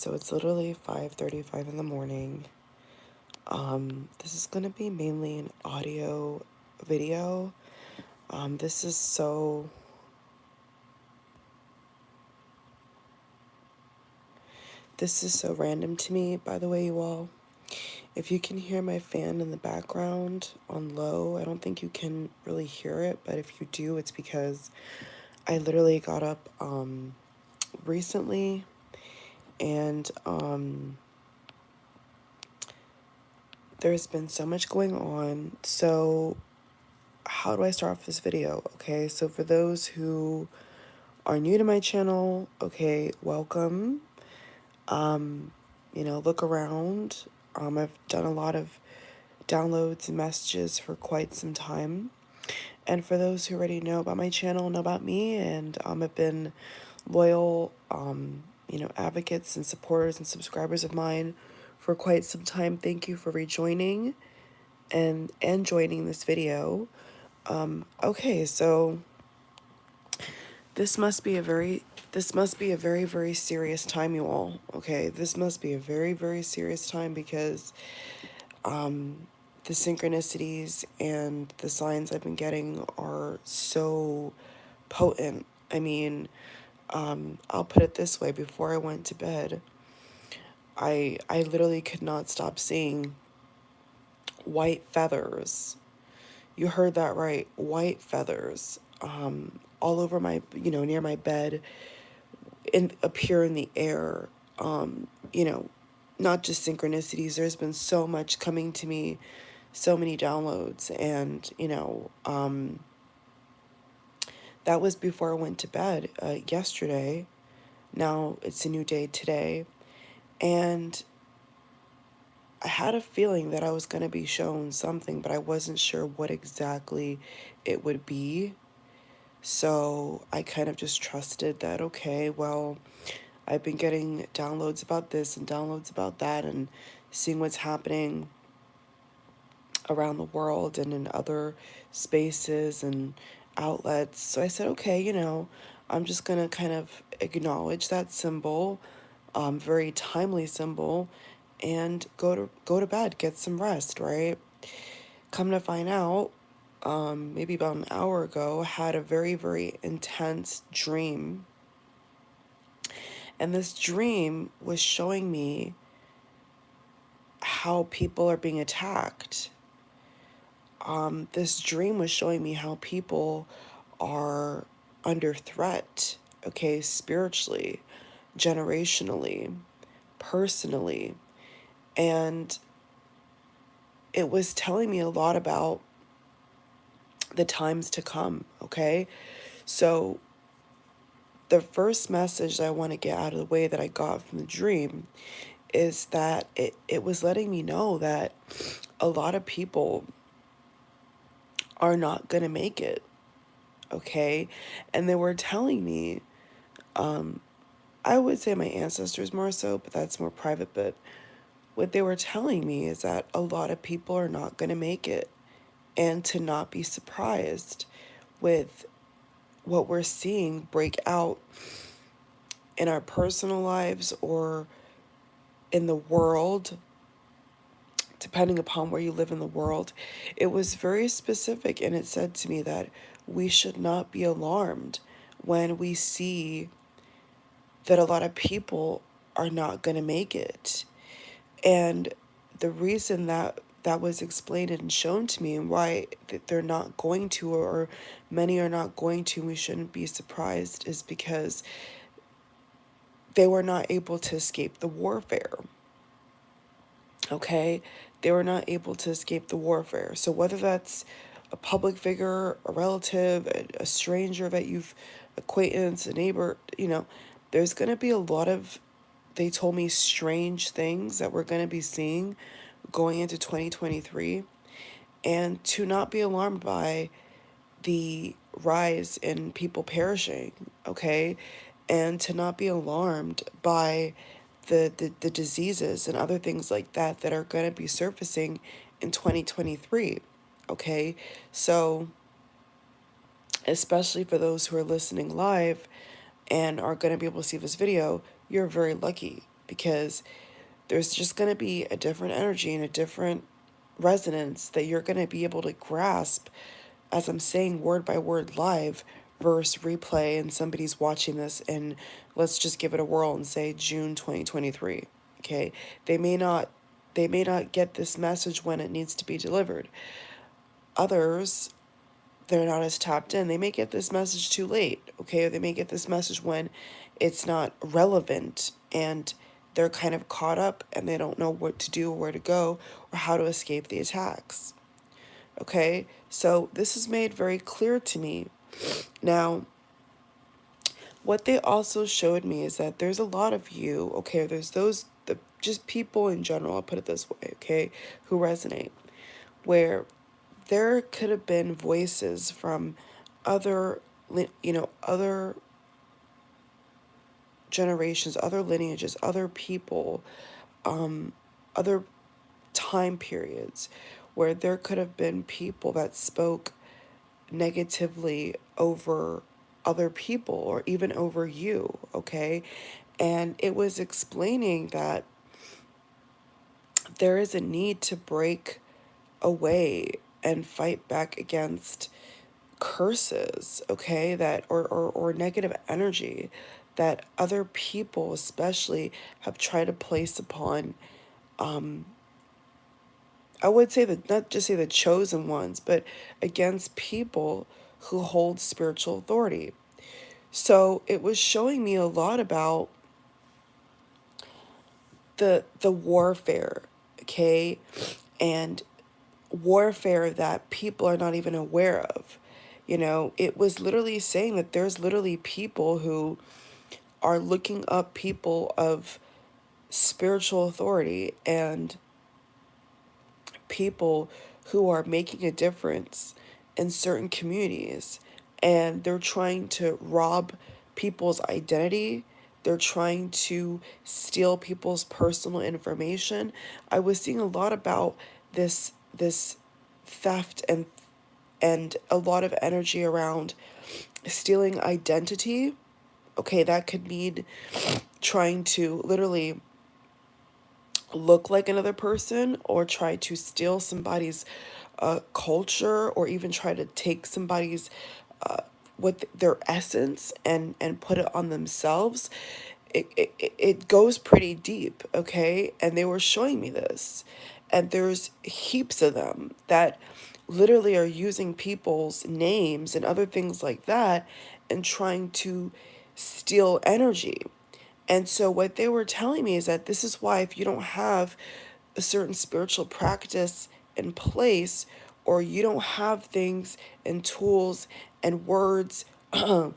So it's literally 5:35 in the morning. This is gonna be mainly an audio video. This is so random to me, by the way, you all. If you can hear my fan in the background on low, I don't think you can really hear it, but if you do, it's because I literally got up recently and there's been so much going on. So how do I start off this video? Okay, so for those who are new to my channel, okay, welcome. Look around. I've done a lot of downloads and messages for quite some time. And for those who already know about my channel, know about me, and have been loyal, advocates and supporters and subscribers of mine for quite some time, thank you for rejoining and joining this video. Okay, so this must be a very, very serious time, you all. Okay, this must be a very, very serious time because the synchronicities and the signs I've been getting are so potent. I mean, I'll put it this way: before I went to bed, I literally could not stop seeing white feathers. You heard that right, white feathers. All over my, near my bed, appear in the air. Not just synchronicities. There's been so much coming to me, so many downloads, and that was before I went to bed yesterday. Now it's a new day today, and I had a feeling that I was going to be shown something, but I wasn't sure what exactly it would be. So I kind of just trusted that, okay, well, I've been getting downloads about this and downloads about that and seeing what's happening around the world and in other spaces and outlets. So I said, okay, I'm just going to kind of acknowledge that symbol, very timely symbol, and go to bed, get some rest, right? Come to find out, maybe about an hour ago, had a very, very intense dream. And this dream was showing me how people are being attacked. This dream was showing me how people are under threat, okay, spiritually, generationally, personally. And it was telling me a lot about the times to come, okay? So the first message that I want to get out of the way that I got from the dream is that it was letting me know that a lot of people are not going to make it, okay? And they were telling me, I would say my ancestors more so, but that's more private, but what they were telling me is that a lot of people are not going to make it, and to not be surprised with what we're seeing break out in our personal lives or in the world, depending upon where you live in the world. It was very specific, and it said to me that we should not be alarmed when we see that a lot of people are not going to make it. And the reason that was explained and shown to me, and why they're not going to, or many are not going to, and we shouldn't be surprised, is because they were not able to escape the warfare. Okay? They were not able to escape the warfare. So whether that's a public figure, a relative, a stranger that you've acquaintance, a neighbor, there's going to be a lot of, they told me, strange things that we're going to be seeing going into 2023. And to not be alarmed by the rise in people perishing, okay? And to not be alarmed by the diseases and other things like that that are going to be surfacing in 2023, okay? So, especially for those who are listening live and are going to be able to see this video, you're very lucky, because there's just going to be a different energy and a different resonance that you're going to be able to grasp as I'm saying word by word live versus replay, and somebody's watching this and let's just give it a whirl and say June 2023. Okay, they may not get this message when it needs to be delivered. Others, they're not as tapped in. They may get this message too late, okay? Or they may get this message when it's not relevant and they're kind of caught up and they don't know what to do or where to go or how to escape the attacks. Okay? So this is made very clear to me. Now, what they also showed me is that there's a lot of you, okay, there's those, just people in general, I'll put it this way, okay, who resonate, where there could have been voices from other, other generations, other lineages, other people, other time periods, where there could have been people that spoke negatively over other people or even over you, okay? And it was explaining that there is a need to break away and fight back against curses, okay, that or negative energy that other people especially have tried to place upon, I would say that, not just say the chosen ones, but against people who hold spiritual authority. So it was showing me a lot about the warfare, okay, and warfare that people are not even aware of. It was literally saying that there's literally people who are looking up people of spiritual authority and people who are making a difference in certain communities, and they're trying to rob people's identity. They're trying to steal people's personal information. I was seeing a lot about this theft and a lot of energy around stealing identity. Okay, that could mean trying to literally look like another person or try to steal somebody's culture, or even try to take somebody's what their essence and put it on themselves. It goes pretty deep, okay? And they were showing me this, and there's heaps of them that literally are using people's names and other things like that and trying to steal energy. And so what they were telling me is that this is why, if you don't have a certain spiritual practice in place, or you don't have things and tools and words out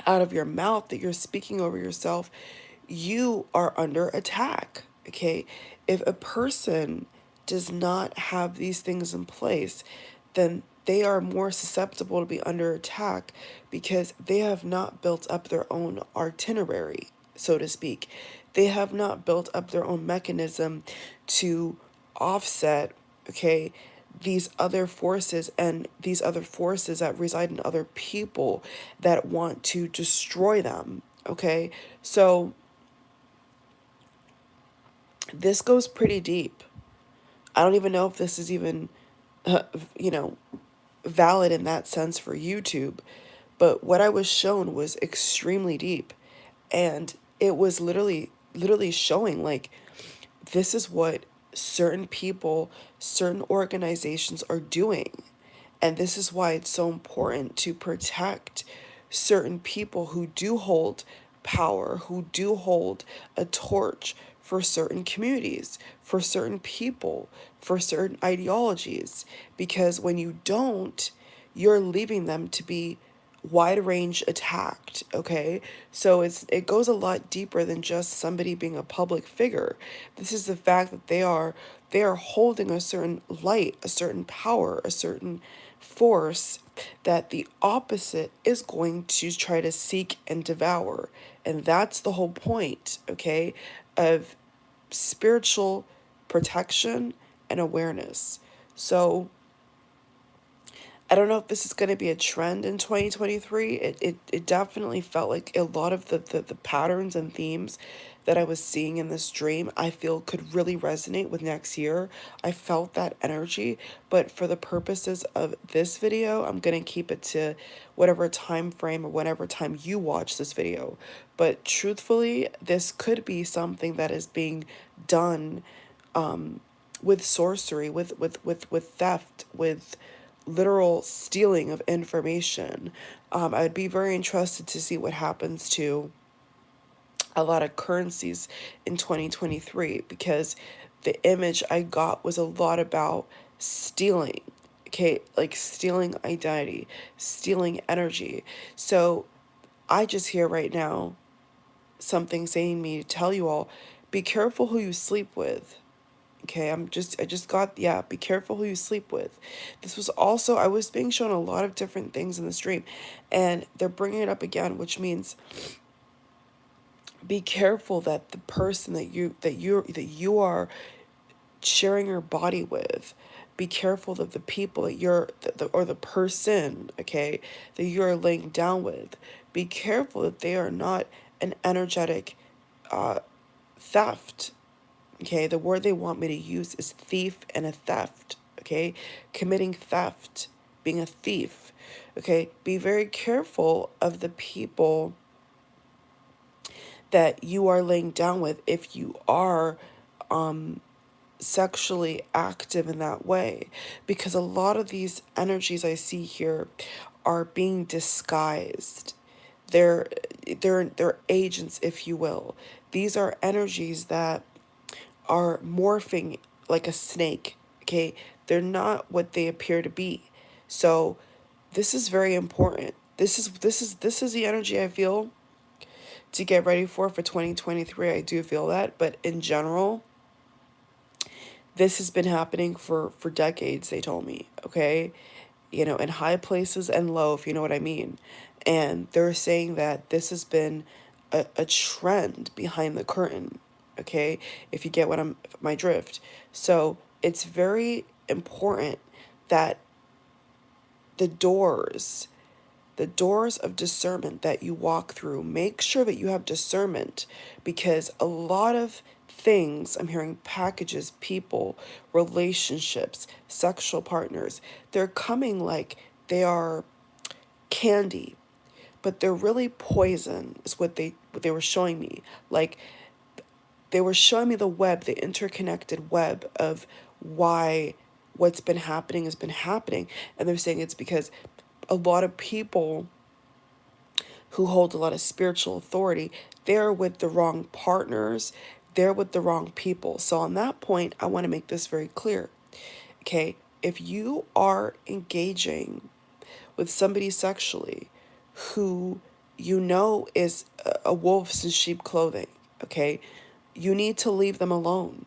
of your mouth that you're speaking over yourself, you are under attack. Okay? If a person does not have these things in place, then they are more susceptible to be under attack because they have not built up their own itinerary, so to speak. They have not built up their own mechanism to offset, okay, these other forces, and these other forces that reside in other people that want to destroy them, okay? So this goes pretty deep. I don't even know if this is even, you know, valid in that sense for YouTube, but what I was shown was extremely deep, and it was literally showing like this is what certain people, certain organizations are doing. And this is why it's so important to protect certain people who do hold power, who do hold a torch for certain communities, for certain people, for certain ideologies. Because when you don't, you're leaving them to be wide range attacked, okay? So it goes a lot deeper than just somebody being a public figure. This is the fact that they are holding a certain light, a certain power, a certain force that the opposite is going to try to seek and devour. And that's the whole point, okay, of spiritual protection and awareness. So I don't know if this is going to be a trend in 2023. It definitely felt like a lot of the patterns and themes that I was seeing in this dream, I feel could really resonate with next year. I felt that energy, but for the purposes of this video, I'm going to keep it to whatever time frame or whatever time you watch this video. But truthfully, this could be something that is being done with sorcery, with theft, with literal stealing of information. I'd be very interested to see what happens to a lot of currencies in 2023, because the image I got was a lot about stealing, okay, like stealing identity, stealing energy. So I just hear right now something saying me to tell you all, be careful who you sleep with. Okay, I just got, yeah, be careful who you sleep with. This was also, I was being shown a lot of different things in this dream, and they're bringing it up again, which means be careful that the person that you are sharing your body with, be careful that the people that or the person, okay, that you're laying down with, be careful that they are not an energetic theft. Okay, the word they want me to use is thief and a theft. Okay, committing theft, being a thief. Okay, be very careful of the people that you are laying down with if you are sexually active in that way, because a lot of these energies I see here are being disguised. They're they're agents, if you will. These are energies that are morphing like a snake. Okay, they're not what they appear to be. So this is very important. This is the energy I feel to get ready for 2023. I do feel that, but in general, this has been happening for decades, they told me, okay? You know, in high places and low, if you know what I mean. And they're saying that this has been a trend behind the curtain, okay? If you get my drift. So it's very important that the doors the doors of discernment that you walk through, make sure that you have discernment, because a lot of things I'm hearing, packages, people, relationships, sexual partners, they're coming like they are candy, but they're really poison, is what they were showing me. Like, they were showing me the interconnected web of why what's been happening has been happening. And they're saying it's because a lot of people who hold a lot of spiritual authority, they're with the wrong partners, they're with the wrong people. So on that point, I want to make this very clear. Okay, if you are engaging with somebody sexually who you know is a wolf in sheep clothing, okay, you need to leave them alone.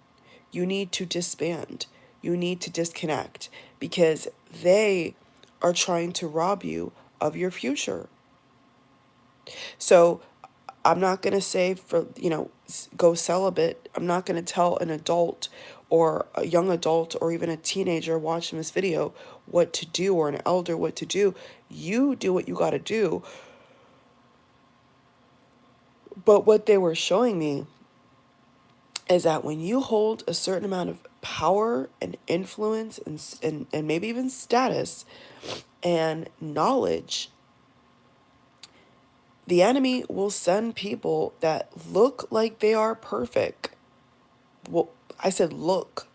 You need to disband. You need to disconnect, because they are trying to rob you of your future. So I'm not going to say go celibate. I'm not going to tell an adult or a young adult or even a teenager watching this video what to do, or an elder what to do. You do what you got to do. But what they were showing me is that when you hold a certain amount of power and influence and maybe even status and knowledge, the enemy will send people that look like they are perfect. Well, I said look.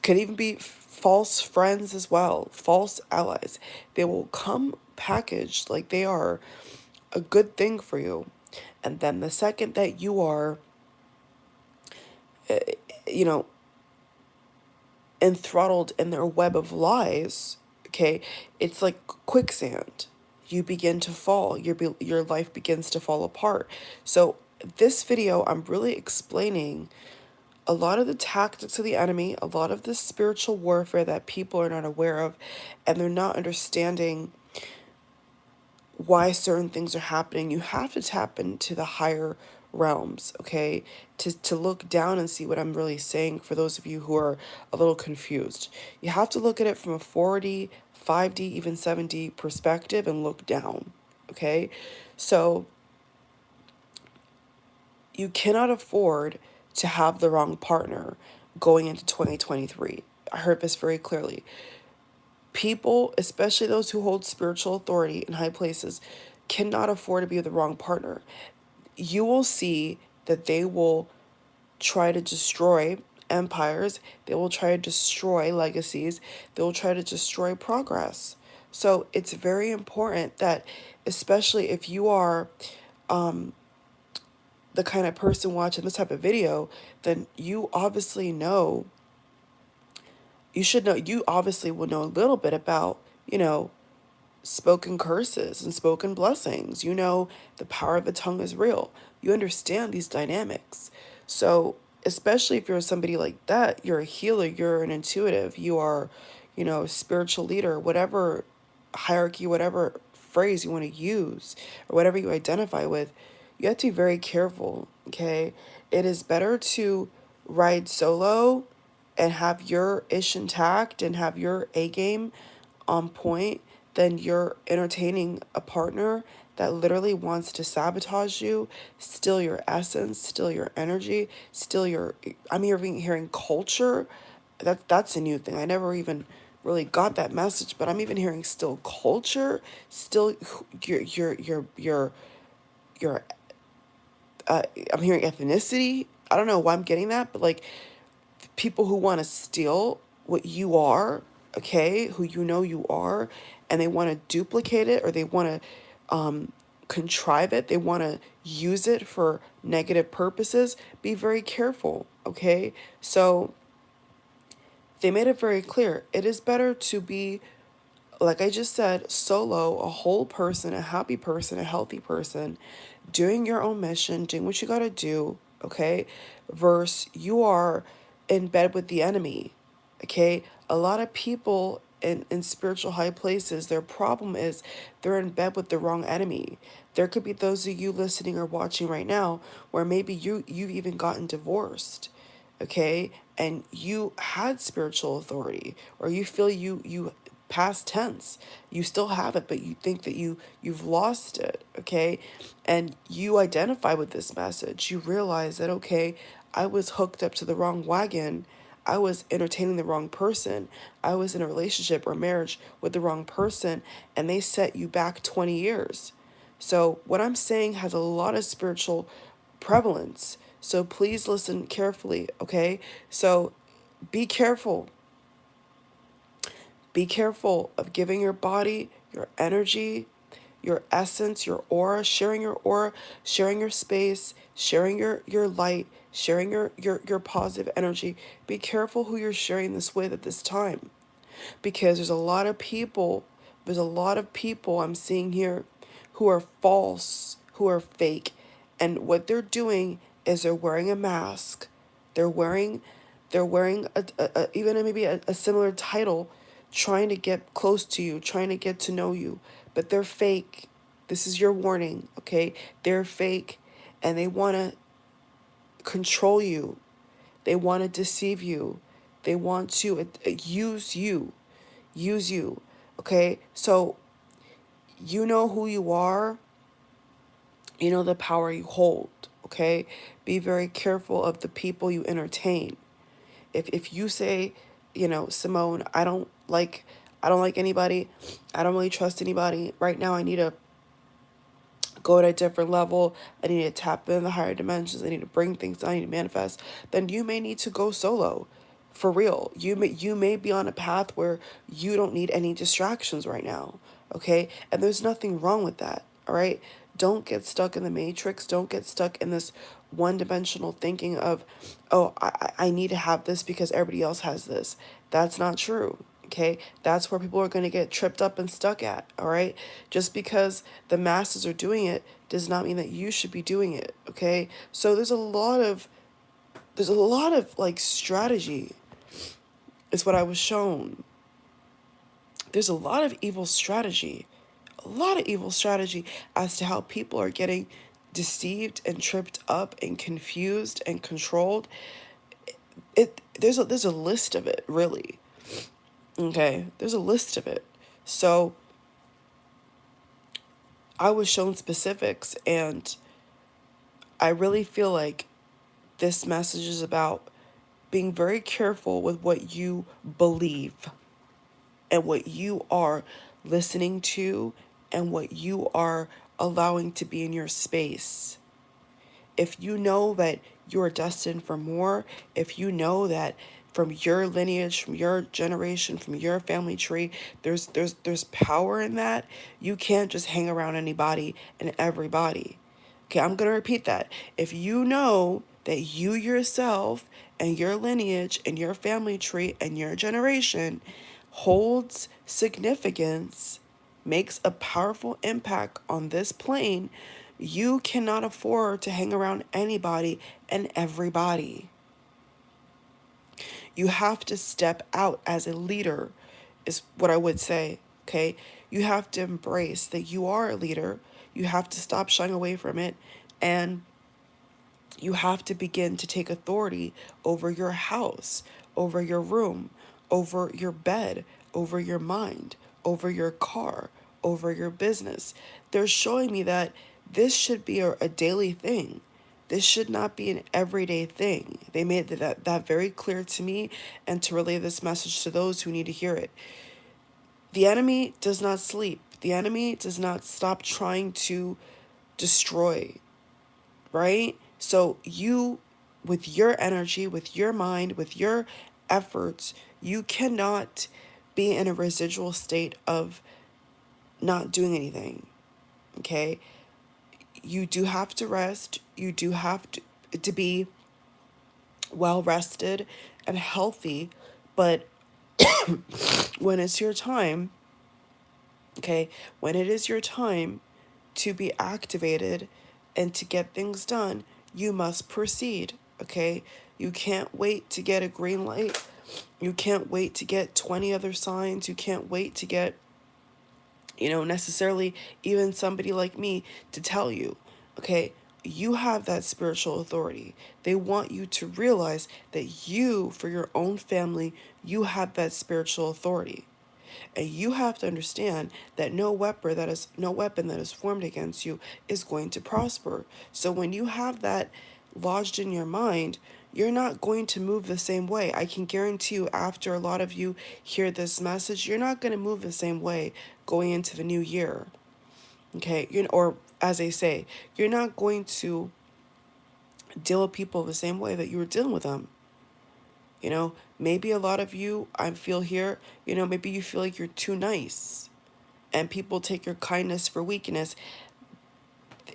Could even be false friends as well, false allies. They will come packaged like they are a good thing for you. And then the second that you are, you know, enthralled in their web of lies, okay, it's like quicksand. You begin to fall. Your life begins to fall apart. So this video, I'm really explaining a lot of the tactics of the enemy, a lot of the spiritual warfare that people are not aware of, and they're not understanding why certain things are happening. You have to tap into the higher realms, okay, to look down and see what I'm really saying. For those of you who are a little confused, you have to look at it from a 4D, 5D, even 7D perspective, and look down, okay? So I'm not going to say for, you know, go celibate. I'm not going to tell an adult or a young adult or even a teenager watching this video what to do, or an elder what to do. You do what you got to do. But what they were showing me is that when you hold a certain amount of power and influence and maybe even status and knowledge, they will come packaged like they are a good thing for you. And then the second that you are, You cannot afford to have the wrong partner going into 2023. I heard this very clearly. People, especially those who hold spiritual authority in high places, cannot afford to be with the wrong partner. You will see that they will try to destroy empires, they will try to destroy legacies, they will try to destroy progress. So it's very important that, especially if you are the kind of person watching this type of video, then you obviously know, you should know, you obviously will know a little bit about, spoken curses and spoken blessings. You know, the power of the tongue is real. You understand these dynamics. So, especially if you're somebody like that, you're a healer, you're an intuitive, you are, a spiritual leader, whatever hierarchy, whatever phrase you want to use, or whatever you identify with, you have to be very careful, okay? It is better to ride solo and have your ish intact and have your A game on point than you're entertaining a partner that literally wants to sabotage you, steal your essence, steal your energy, steal your, I'm hearing culture. That's a new thing. I never even really got that message, but I'm even hearing still culture, still your I'm hearing ethnicity. I don't know why I'm getting that, but like people who want to steal what you are, okay, who you know you are, and they want to duplicate it, or they want to contrive it, they want to use it for negative purposes, be very careful, okay? So they made it very clear. It is better to be, like I just said, solo, a whole person, a happy person, a healthy person, doing your own mission, doing what you got to do, okay? Versus you are in bed with the enemy, okay? A lot of people in spiritual high places, their problem is they're in bed with the wrong enemy. There could be those of you listening or watching right now where maybe you've even gotten divorced, okay, and you had spiritual authority, or you feel you past tense, you still have it, but you think that you've lost it, okay, and you identify with this message. You realize that, okay, I was hooked up to the wrong wagon, I was entertaining the wrong person, I was in a relationship or marriage with the wrong person, and they set you back 20 years. So what I'm saying has a lot of spiritual prevalence. So please listen carefully, okay? So be careful. Be careful of giving your body, your energy, your essence, your aura, sharing your space, sharing your light, sharing your positive energy. Be careful who you're sharing this with at this time. Because there's a lot of people I'm seeing here who are false, who are fake, and what they're doing is they're wearing a mask. They're wearing even maybe a similar title, trying to get close to you, trying to get to know you, but they're fake. This is your warning, okay? They're fake, and they want to control you. They want to deceive you. They want to use you. Use you. Okay? So you know who you are. You know the power you hold. Okay? Be very careful of the people you entertain. If you say, Simone, I don't like anybody. I don't really trust anybody. Right now I need to go at a different level. I need to tap in the higher dimensions. I need to bring things down. I need to manifest. Then you may need to go solo. For real. You may be on a path where you don't need any distractions right now. Okay? And there's nothing wrong with that. All right? Don't get stuck in the matrix. Don't get stuck in this one-dimensional thinking of, oh, I need to have this because everybody else has this. That's not true. Okay, that's where people are going to get tripped up and stuck at. All right, just because the masses are doing it does not mean that you should be doing it. Okay, so there's a lot of like strategy is what I was shown. There's a lot of evil strategy as to how people are getting deceived and tripped up and confused and controlled. There's a list of it, really. Okay, there's a list of it. So I was shown specifics, and I really feel like this message is about being very careful with what you believe and what you are listening to and what you are allowing to be in your space. If you know that you're destined for more, if you know that from your lineage, from your generation, from your family tree, there's power in that, you can't just hang around anybody and everybody. Okay, I'm going to repeat that. If you know that you yourself and your lineage and your family tree and your generation holds significance, makes a powerful impact on this plane, you cannot afford to hang around anybody and everybody. You have to step out as a leader, is what I would say. Okay? You have to embrace that you are a leader. You have to stop shying away from it. And you have to begin to take authority over your house, over your room, over your bed, over your mind, over your car, over your business. They're showing me that this should be a daily thing. This should not be an everyday thing. They made that very clear to me and to relay this message to those who need to hear it. The enemy does not sleep. The enemy does not stop trying to destroy, right? So you, with your energy, with your mind, with your efforts, you cannot be in a residual state of not doing anything, okay? You do have to rest. You do have to be well rested and healthy, but when it's your time, okay, when it is your time to be activated and to get things done, you must proceed, okay? You can't wait to get a green light. You can't wait to get 20 other signs. You can't wait to get, necessarily even somebody like me to tell you, okay? You have that spiritual authority. They want you to realize that you, for your own family, you have that spiritual authority. And you have to understand that no weapon that is formed against you is going to prosper. So when you have that lodged in your mind, you're not going to move the same way. I can guarantee you, after a lot of you hear this message, you're not going to move the same way going into the new year. Okay? Or as they say, you're not going to deal with people the same way that you were dealing with them. Maybe a lot of you, I feel here, maybe you feel like you're too nice and people take your kindness for weakness.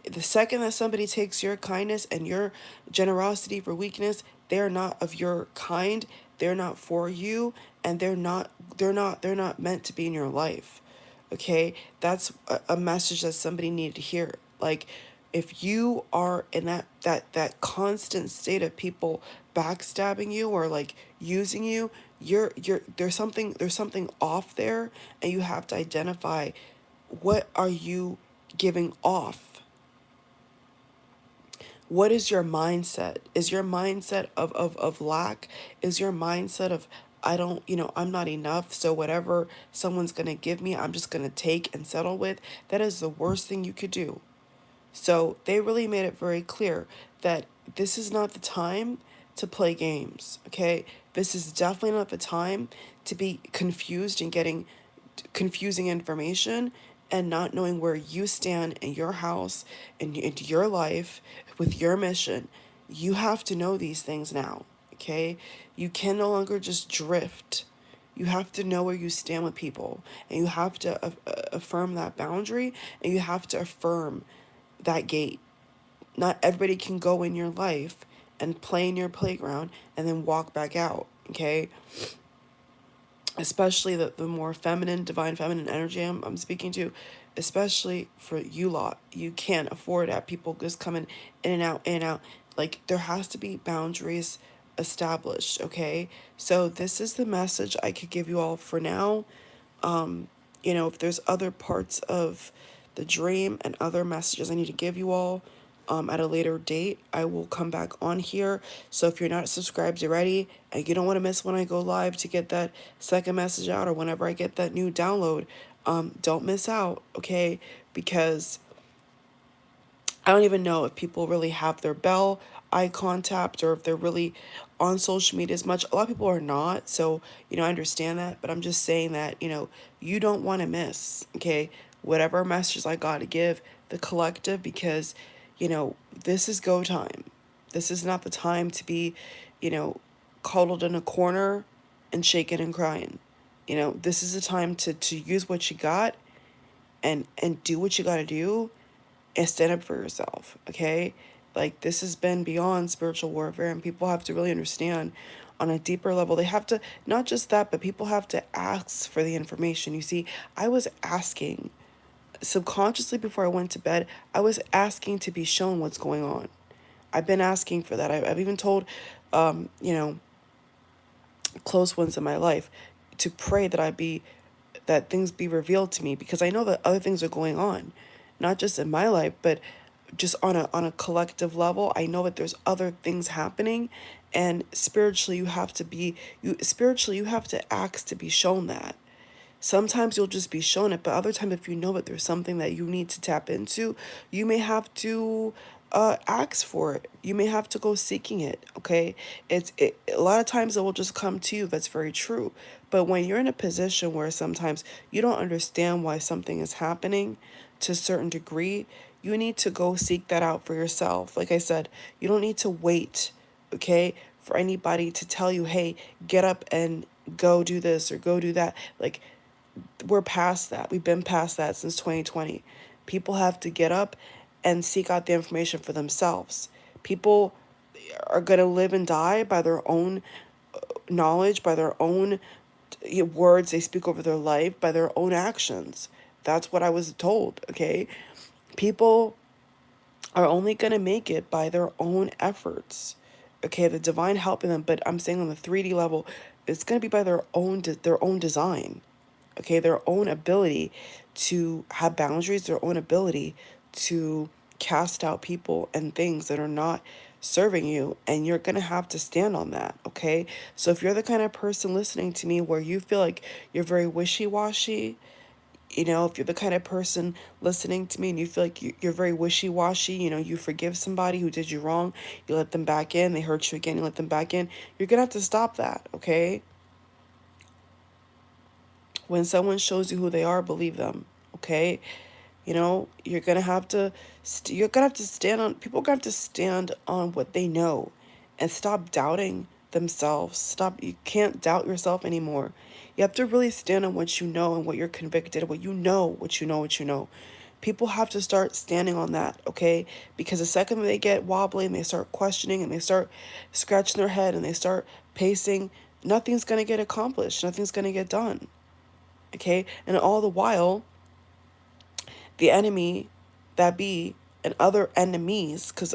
The second that somebody takes your kindness and your generosity for weakness, they're not of your kind, they're not for you, and they're not meant to be in your life. Okay? That's a message that somebody needed to hear. Like, if you are in that constant state of people backstabbing you or like using you, you're there's something off there, and you have to identify, what are you giving off? What is your mindset? Is your mindset of lack? Is your mindset of, I don't, I'm not enough, so whatever someone's going to give me, I'm just going to take and settle with? That is the worst thing you could do. So they really made it very clear that this is not the time to play games, okay? This is definitely not the time to be confused and getting confusing information and not knowing where you stand in your house and in your life with your mission. You have to know these things now, okay? You can no longer just drift. You have to know where you stand with people, and you have to affirm that boundary, and you have to affirm that gate. Not everybody can go in your life and play in your playground and then walk back out, okay? Especially the more feminine, divine feminine energy I'm speaking to, especially for you lot. You can't afford to have people just coming in and out, in and out. Like, there has to be boundaries established, okay? So this is the message I could give you all for now. If there's other parts of the dream and other messages I need to give you all at a later date, I will come back on here. So if you're not subscribed already and you don't want to miss when I go live to get that second message out, or whenever I get that new download, don't miss out, okay? Because I don't even know if people really have their bell eye contact or if they're really on social media as much. A lot of people are not. So, I understand that. But I'm just saying that, you don't want to miss, okay, whatever messages I got to give the collective because, this is go time. This is not the time to be, you know, coddled in a corner and shaking and crying. This is the time to use what you got and do what you got to do and stand up for yourself, okay? Like, this has been beyond spiritual warfare, and people have to really understand on a deeper level. They have to, not just that, but people have to ask for the information. You see, I was asking subconsciously before I went to bed, I was asking to be shown what's going on. I've been asking for that. I've even told, um, you know, close ones in my life to pray that things be revealed to me because I know that other things are going on, not just in my life, but just on a collective level. I know that there's other things happening, and spiritually you have to ask to be shown that. Sometimes you'll just be shown it, but other times, if you know that there's something that you need to tap into, you may have to ask for it. You may have to go seeking it. Okay, a lot of times it will just come to you. That's very true. But when you're in a position where sometimes you don't understand why something is happening to a certain degree, you need to go seek that out for yourself. Like I said, you don't need to wait, okay, for anybody to tell you, hey, get up and go do this or go do that. Like, we're past that. We've been past that since 2020. People have to get up and seek out the information for themselves. People are going to live and die by their own knowledge, by their own words they speak over their life, by their own actions. That's what I was told, okay? People are only going to make it by their own efforts. Okay, the divine helping them, but I'm saying on the 3D level, it's going to be by their own design. Okay, their own ability to have boundaries, their own ability to cast out people and things that are not serving you, and you're going to have to stand on that, okay? So if you're the kind of person listening to me where you feel like you're very wishy-washy, if you're the kind of person listening to me and you feel like you're very wishy-washy, you forgive somebody who did you wrong, you let them back in, they hurt you again, you let them back in, you're going to have to stop that, okay? When someone shows you who they are, believe them, okay? You're going to have to, you're going to have to stand on, people are going to have to stand on what they know and stop doubting themselves. You can't doubt yourself anymore. You have to really stand on what you know and what you're convicted, what you know. People have to start standing on that, okay? Because the second they get wobbly and they start questioning and they start scratching their head and they start pacing, nothing's going to get accomplished. Nothing's going to get done, okay? And all the while, the enemy that be and other enemies, because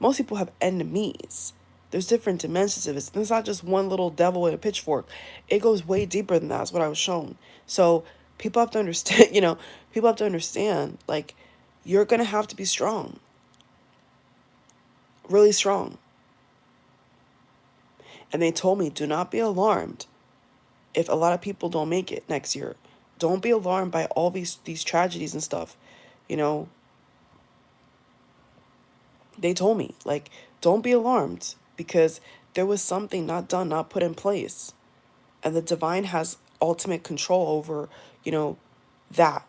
most people have enemies. There's different dimensions of it. It's not just one little devil with a pitchfork. It goes way deeper than that. That's what I was shown. So people have to understand, like, you're going to have to be strong, really strong. And they told me, do not be alarmed if a lot of people don't make it next year. Don't be alarmed by all these tragedies and stuff. You know, they told me, like, don't be alarmed because there was something not done, not put in place. And the divine has ultimate control over, that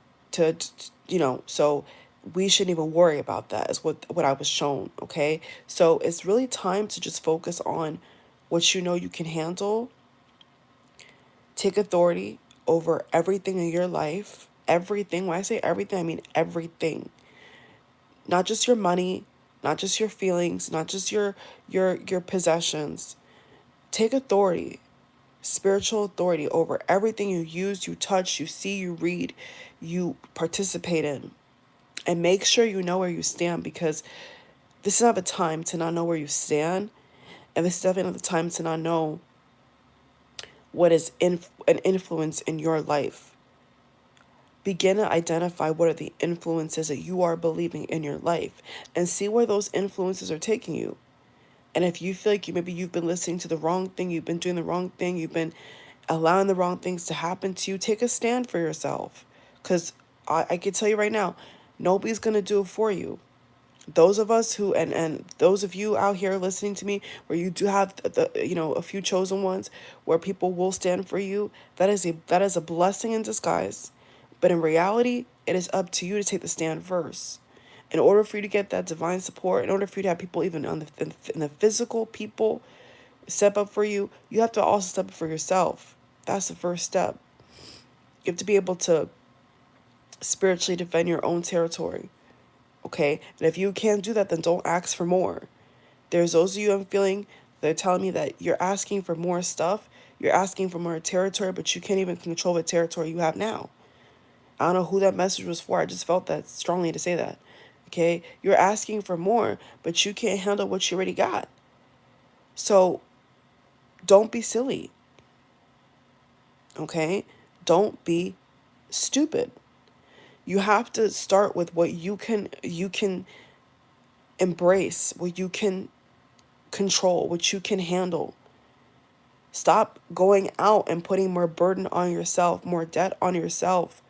so we shouldn't even worry about that is what I was shown, okay? So it's really time to just focus on what you can handle. Take authority over everything in your life. Everything. When I say everything, I mean everything. Not just your money, not just your feelings, not just your possessions. Take authority, spiritual authority over everything you use, you touch, you see, you read, you participate in. And make sure you know where you stand, because this is not the time to not know where you stand. And this is definitely not the time to not know what is an influence in your life. Begin to identify what are the influences that you are believing in your life and see where those influences are taking you. And if you feel like maybe you've been listening to the wrong thing, you've been doing the wrong thing, you've been allowing the wrong things to happen to you, take a stand for yourself. Because I can tell you right now, nobody's going to do it for you. Those of us who, and those of you out here listening to me, where you do have a few chosen ones where people will stand for you, that is a blessing in disguise. But in reality, it is up to you to take the stand first. In order for you to get that divine support, in order for you to have people even in the physical people step up for you, you have to also step up for yourself. That's the first step. You have to be able to spiritually defend your own territory. Okay? And if you can't do that, then don't ask for more. There's those of you I'm feeling, they're telling me that you're asking for more stuff, you're asking for more territory, but you can't even control the territory you have now. I don't know who that message was for. I just felt that strongly to say that. Okay? You're asking for more, but you can't handle what you already got. So don't be silly. Okay? Don't be stupid. You have to start with what you can embrace, what you can control, what you can handle. Stop going out and putting more burden on yourself, more debt on yourself,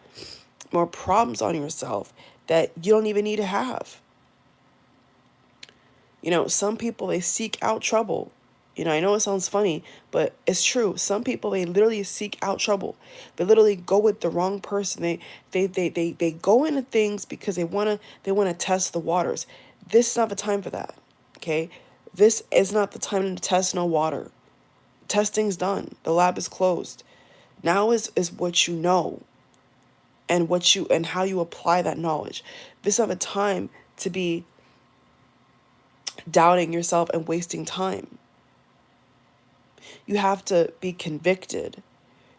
more problems on yourself that you don't even need to have. Some people, they seek out trouble. I know it sounds funny, but it's true. Some people, they literally seek out trouble. They literally go with the wrong person. They go into things because they wanna test the waters. This is not the time for that. Okay? This is not the time to test no water. Testing's done. The lab is closed. Now is what you know and how you apply that knowledge. This is not a time to be doubting yourself and wasting time. You have to be convicted.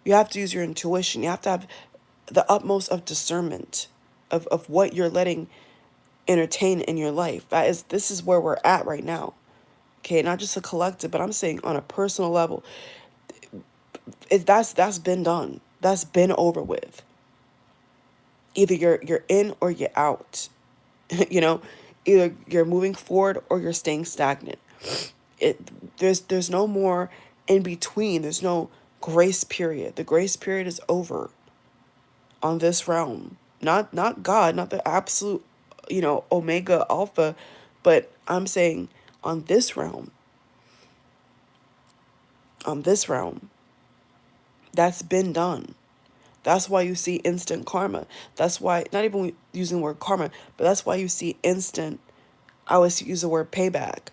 You have to use your intuition. You have to have the utmost of discernment of what you're letting entertain in your life. This is where we're at right now. Okay, not just a collective, but I'm saying on a personal level. That's been done. That's been over with. Either you're in or you're out. you know, Either you're moving forward or you're staying stagnant. There's no more in between. There's no grace period. The grace period is over on this realm. Not God, not the absolute, Omega Alpha, but I'm saying on this realm. On this realm. That's been done. That's why you see instant karma. That's why, not even using the word karma, but that's why you see instant, I always use the word payback.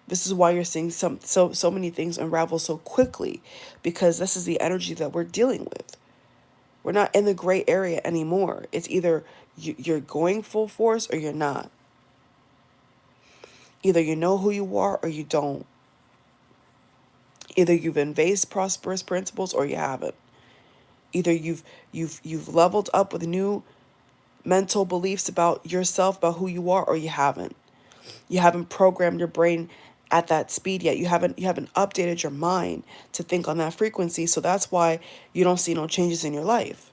This is why you're seeing so many things unravel so quickly, because this is the energy that we're dealing with. We're not in the gray area anymore. It's either you're going full force or you're not. Either you know who you are or you don't. Either you've embraced prosperous principles or you haven't. Either you've leveled up with new mental beliefs about yourself, about who you are, or you haven't. You haven't programmed your brain at that speed yet. You haven't updated your mind to think on that frequency. So that's why you don't see no changes in your life.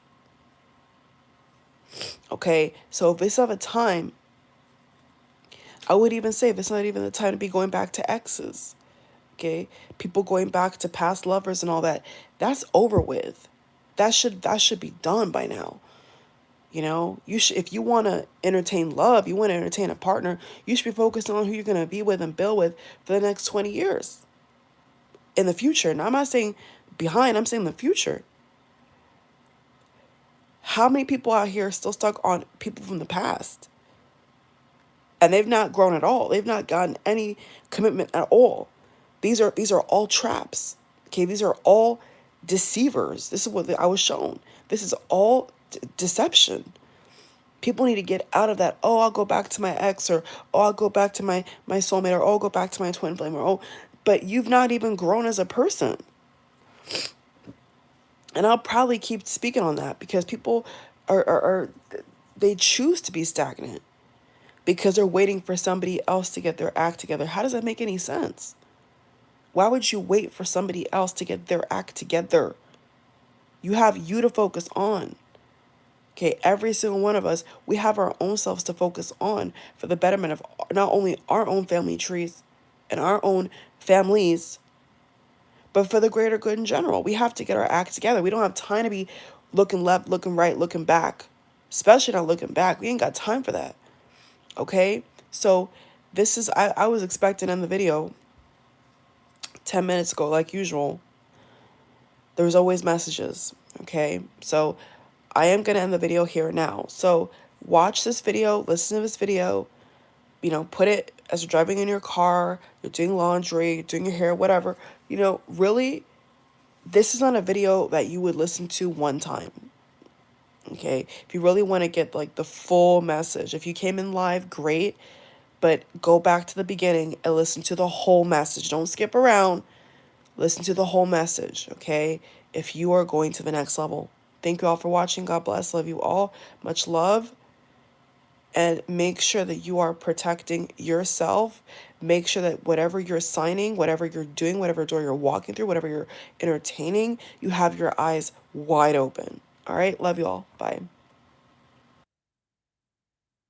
Okay, so if it's of a time, I would even say if it's not even the time to be going back to exes. Okay, people going back to past lovers and all that, that's over with. That should be done by now. You should, if you want to entertain love, you want to entertain a partner, you should be focused on who you're going to be with and build with for the next 20 years in the future. Now, I'm not saying behind, I'm saying the future. How many people out here are still stuck on people from the past? And they've not grown at all. They've not gotten any commitment at all. These are all traps. Okay, these are all deceivers. This is what I was shown. This is all deception. People need to get out of that. Oh, I'll go back to my ex, or oh, I'll go back to my soulmate, or oh, I'll go back to my twin flame, or oh, but you've not even grown as a person. And I'll probably keep speaking on that because people are they choose to be stagnant because they're waiting for somebody else to get their act together. How does that make any sense? Why would you wait for somebody else to get their act together? You have you to focus on. Okay, every single one of us, we have our own selves to focus on for the betterment of not only our own family trees and our own families, but for the greater good in general. We have to get our act together. We don't have time to be looking left, looking right, looking back, especially not looking back. We ain't got time for that. Okay? So this is, I was expecting in the video 10 minutes ago, like usual. There's always messages, okay? So I am going to end the video here now. So watch this video, listen to this video, put it as you're driving in your car, you're doing laundry, you're doing your hair, whatever. Really, this is not a video that you would listen to one time, okay? If you really want to get like the full message, if you came in live, great, but go back to the beginning and listen to the whole message. Don't skip around. Listen to the whole message, okay? If you are going to the next level. Thank you all for watching. God bless. Love you all. Much love. And make sure that you are protecting yourself. Make sure that whatever you're signing, whatever you're doing, whatever door you're walking through, whatever you're entertaining, you have your eyes wide open. All right? Love you all. Bye.